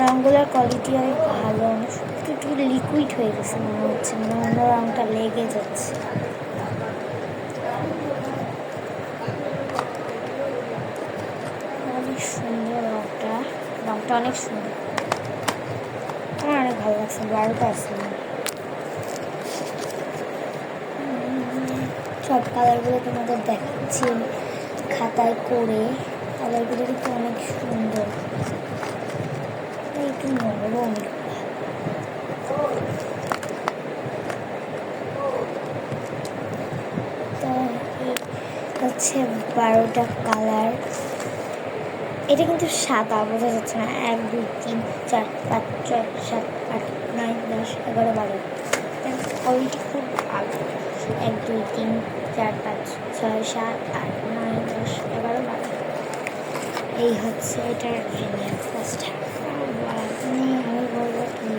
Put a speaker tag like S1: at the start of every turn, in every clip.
S1: রঙগুলোর quality অনেক ভালো, একটু একটু লিকুইড হয়ে গেছে মনে হচ্ছে, মানে অন্য রঙটা লেগে যাচ্ছে। অনেক সুন্দর রঙটা অনেক সুন্দর, আমার অনেক ভালো লাগছে। 12টা আছে সব কালারগুলো তোমাদের দেখাচ্ছি খাতায় করে। কালারগুলো কিন্তু অনেক সুন্দর, একটু নরম। তো হচ্ছে 12টা কালার। এটা কিন্তু সাদা, বোঝা যাচ্ছে না। 1 2 3 4 5 6 7 8 9 10 11 12। কোয়ালিটি খুব ভালো। 1 2 3 4 5 6 7 8 9 10 11 12। এই হচ্ছে এটার ফার্স্ট। আমি বলবো কি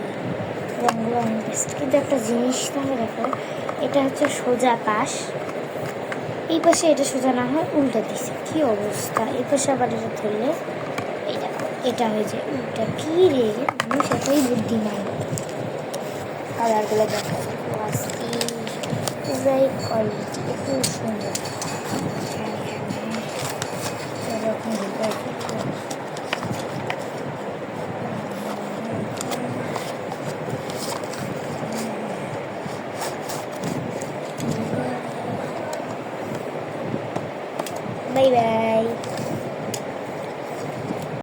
S1: রঙগুলো অনেক বেস্ট, কিন্তু একটা জিনিস তোমরা দেখো, এটা হচ্ছে সোজা পাশ, এই পাশে এটা সোজা না হয় উল্টা দিছে, কি অবস্থা। এই পাশে আবার এটা ধরলে এটা হয়ে যায় উল্টা। কি রে, মানুষ এতই বুদ্ধিমান। কালারগুলো দেখো, কোয়ালিটি এত সুন্দর। এরকম